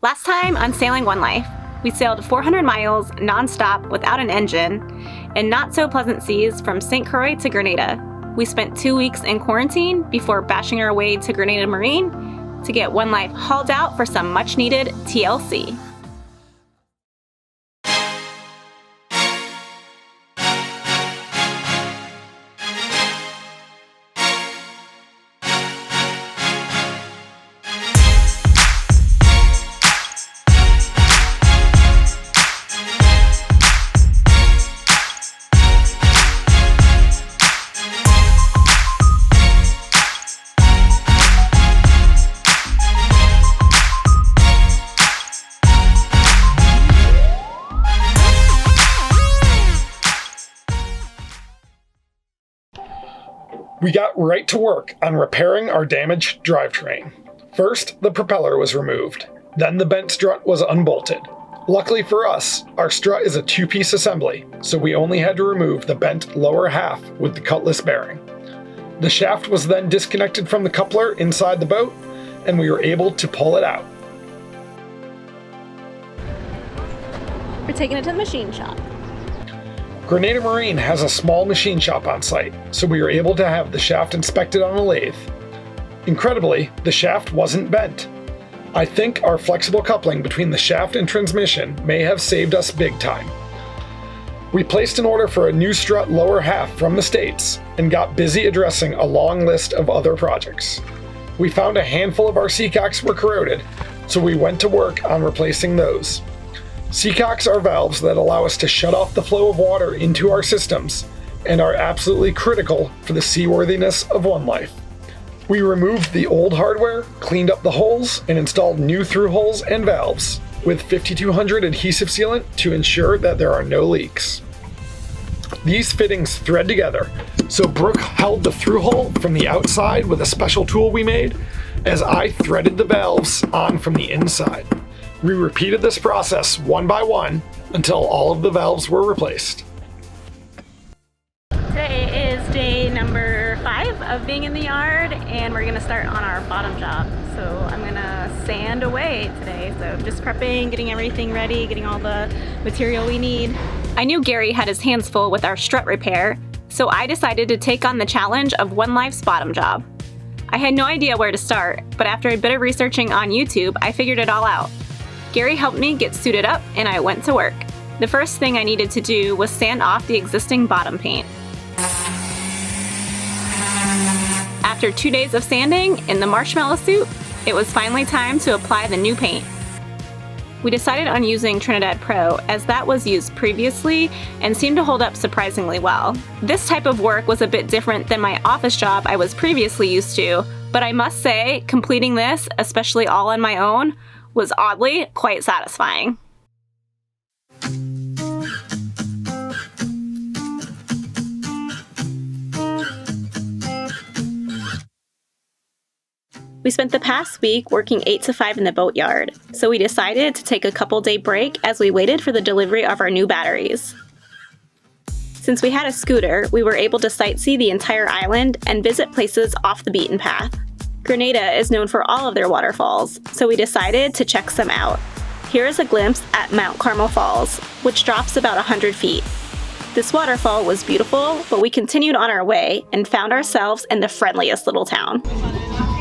Last time on Sailing One Life, we sailed 400 miles non-stop without an engine in not-so-pleasant seas from St. Croix to Grenada. We spent 2 weeks in quarantine before bashing our way to Grenada Marine to get One Life hauled out for some much-needed TLC. We got right to work on repairing our damaged drivetrain. First, the propeller was removed. Then the bent strut was unbolted. Luckily for us, our strut is a two-piece assembly, so we only had to remove the bent lower half with the cutlass bearing. The shaft was then disconnected from the coupler inside the boat, and we were able to pull it out. We're taking it to the machine shop. Grenada Marine has a small machine shop on site, so we were able to have the shaft inspected on a lathe. Incredibly, the shaft wasn't bent. I think our flexible coupling between the shaft and transmission may have saved us big time. We placed an order for a new strut lower half from the States and got busy addressing a long list of other projects. We found a handful of our seacocks were corroded, so we went to work on replacing those. Seacocks are valves that allow us to shut off the flow of water into our systems and are absolutely critical for the seaworthiness of One Life. We removed the old hardware, cleaned up the holes, and installed new through holes and valves with 5200 adhesive sealant to ensure that there are no leaks. These fittings thread together, so Brooke held the through hole from the outside with a special tool we made as I threaded the valves on from the inside. We repeated this process one by one until all of the valves were replaced. Today is day number 5 of being in the yard, and we're gonna start on our bottom job. So I'm gonna sand away today. So just prepping, getting everything ready, getting all the material we need. I knew Gary had his hands full with our strut repair, so I decided to take on the challenge of One Life's bottom job. I had no idea where to start, but after a bit of researching on YouTube, I figured it all out. Gary helped me get suited up and I went to work. The first thing I needed to do was sand off the existing bottom paint. After 2 days of sanding in the marshmallow suit, it was finally time to apply the new paint. We decided on using Trinidad Pro as that was used previously and seemed to hold up surprisingly well. This type of work was a bit different than my office job I was previously used to, but I must say, completing this, especially all on my own, was oddly quite satisfying. We spent the past week working 8 to 5 in the boatyard, so we decided to take a couple-day break as we waited for the delivery of our new batteries. Since we had a scooter, we were able to sightsee the entire island and visit places off the beaten path. Grenada is known for all of their waterfalls, so we decided to check some out. Here is a glimpse at Mount Carmel Falls, which drops about 100 feet. This waterfall was beautiful, but we continued on our way and found ourselves in the friendliest little town.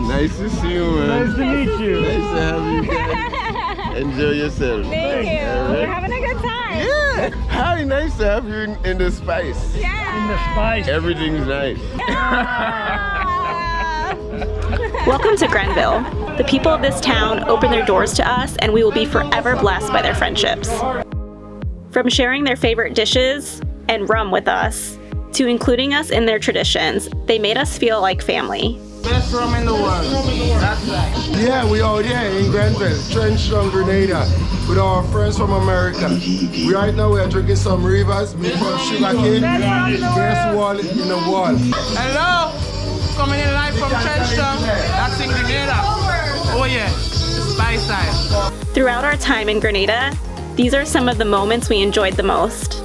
Nice to see you, man. Nice to meet you. Nice to have you guys. Enjoy yourself. Thank you. We're having a good time. Yeah. How nice to have you in the spice. Yeah. In the spice. Everything's nice. Welcome to Grenville. The people of this town open their doors to us, and we will be forever blessed by their friendships. From sharing their favorite dishes and rum with us, to including us in their traditions, they made us feel like family. Best rum in the world. That's right. Yeah, we out here in Grenville, Trenchtown, Grenada, with our friends from America. Right now we are drinking some rivers, made from sugar cane, gas wall in the wall. Hello, coming in live from Trenchtown. That's in Grenada. Oh yeah, the spice side. Throughout our time in Grenada, these are some of the moments we enjoyed the most.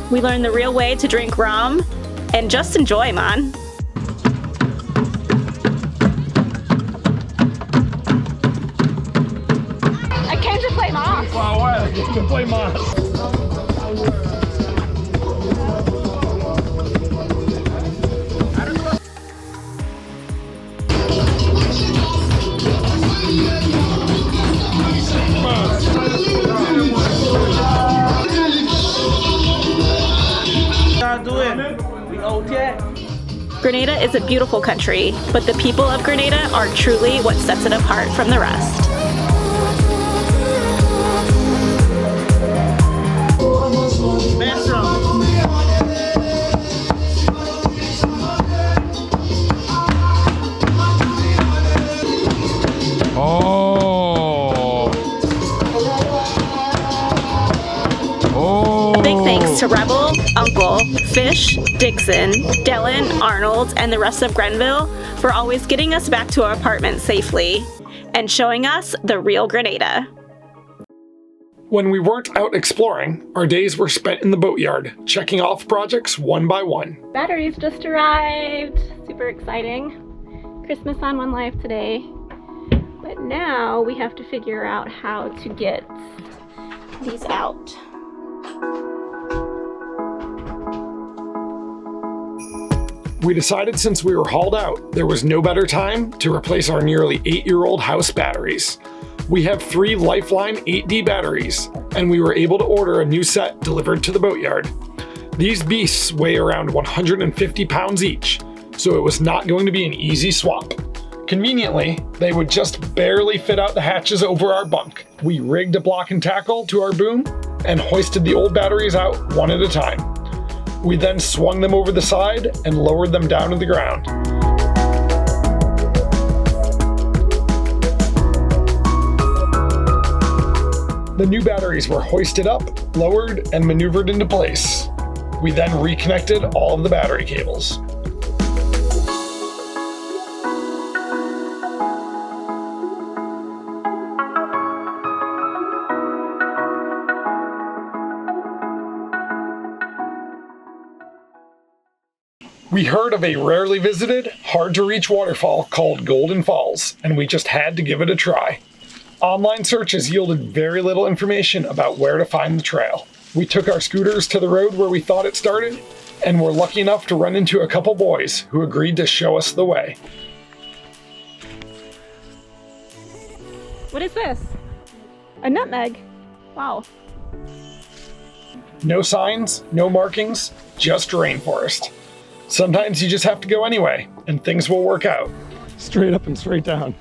We learned the real way to drink rum and just enjoy, man. to play Moss. Grenada is a beautiful country, but the people of Grenada are truly what sets it apart from the rest. Big thanks to Rebel, Uncle, Fish, Dixon, Dylan, Arnold, and the rest of Grenville for always getting us back to our apartment safely and showing us the real Grenada. When we weren't out exploring, our days were spent in the boatyard, checking off projects one by one. Batteries just arrived. Super exciting. Christmas on One Life today. But now we have to figure out how to get these out. We decided since we were hauled out, there was no better time to replace our nearly 8-year-old house batteries. We have 3 Lifeline 8D batteries, and we were able to order a new set delivered to the boatyard. These beasts weigh around 150 pounds each, so it was not going to be an easy swap. Conveniently, they would just barely fit out the hatches over our bunk. We rigged a block and tackle to our boom and hoisted the old batteries out one at a time. We then swung them over the side and lowered them down to the ground. The new batteries were hoisted up, lowered, and maneuvered into place. We then reconnected all of the battery cables. We heard of a rarely visited, hard-to-reach waterfall called Golden Falls, and we just had to give it a try. Online searches yielded very little information about where to find the trail. We took our scooters to the road where we thought it started, and were lucky enough to run into a couple boys who agreed to show us the way. What is this? A nutmeg. Wow. No signs, no markings, just rainforest. Sometimes you just have to go anyway, and things will work out. Straight up and straight down.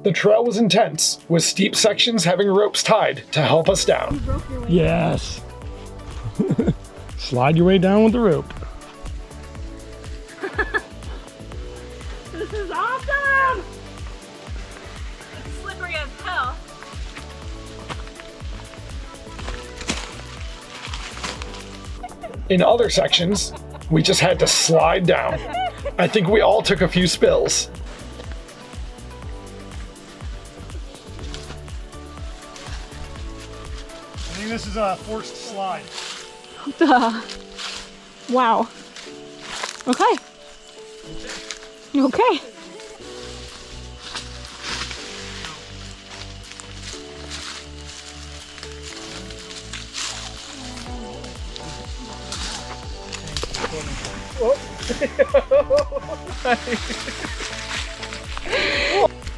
The trail was intense, with steep sections having ropes tied to help us down. Yes. Slide your way down with the rope. This is awesome! It's slippery as hell. In other sections, we just had to slide down. I think we all took a few spills. I think this is a forced slide. Wow. Okay. Okay.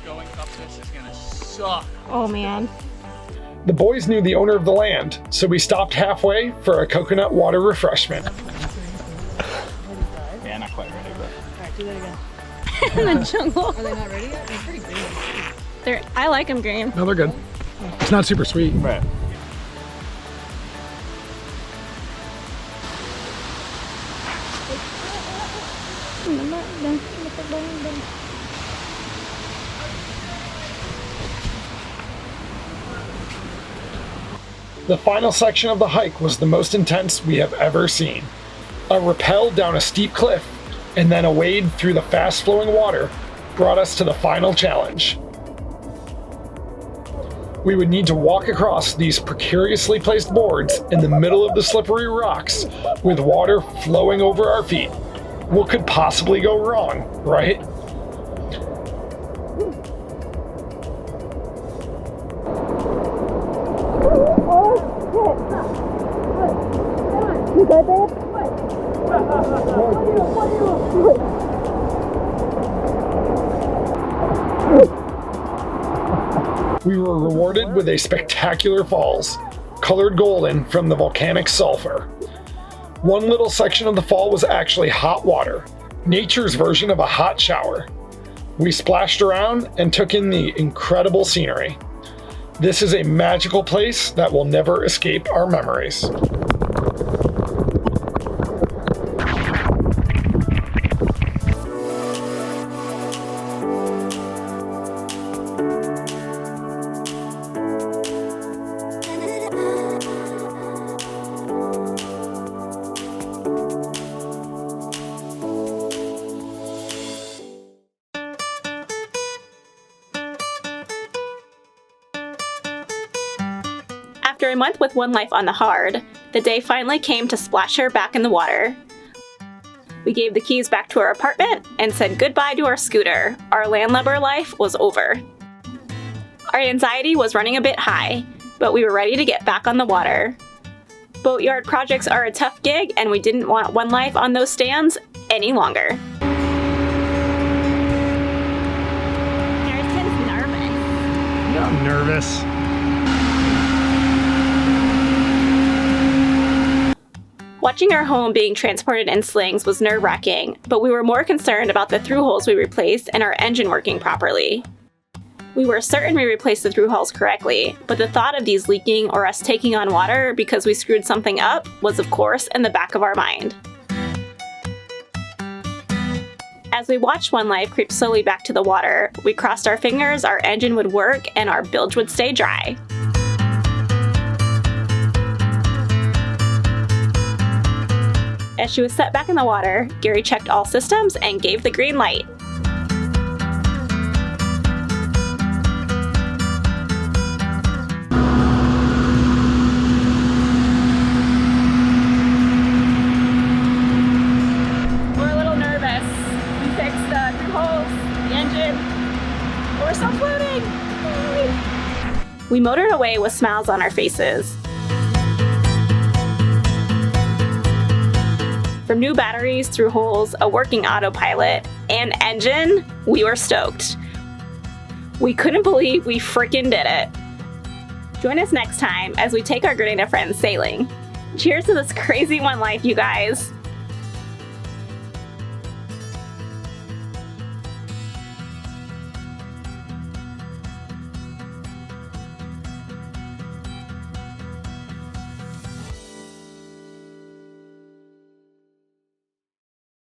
Going up this is gonna suck. Oh man. The boys knew the owner of the land, so we stopped halfway for a coconut water refreshment. Yeah, not quite ready, but. Alright, do that again. In the jungle. Are they not ready yet? They're pretty green. I like them green. No, they're good. It's not super sweet. Right. The final section of the hike was the most intense we have ever seen. A rappel down a steep cliff, and then a wade through the fast-flowing water brought us to the final challenge. We would need to walk across these precariously placed boards in the middle of the slippery rocks with water flowing over our feet. What could possibly go wrong, right? We were rewarded with a spectacular falls, colored golden from the volcanic sulfur. One little section of the fall was actually hot water, nature's version of a hot shower. We splashed around and took in the incredible scenery. This is a magical place that will never escape our memories. After a month with one life on the hard, the day finally came to splash her back in the water. We gave the keys back to our apartment and said goodbye to our scooter. Our landlubber life was over. Our anxiety was running a bit high, but we were ready to get back on the water. Boatyard projects are a tough gig, and we didn't want one life on those stands any longer. Harrison's nervous. Yeah, I'm nervous. Watching our home being transported in slings was nerve-wracking, but we were more concerned about the through holes we replaced and our engine working properly. We were certain we replaced the through holes correctly, but the thought of these leaking or us taking on water because we screwed something up was, of course, in the back of our mind. As we watched One Life creep slowly back to the water, we crossed our fingers our engine would work and our bilge would stay dry. As she was set back in the water, Gary checked all systems and gave the green light. We're a little nervous. We fixed the through holes, the engine, but we're still floating. We motored away with smiles on our faces. From new batteries, through holes, a working autopilot, and engine, we were stoked. We couldn't believe we frickin' did it. Join us next time as we take our Grenada friends sailing. Cheers to this crazy one life, you guys.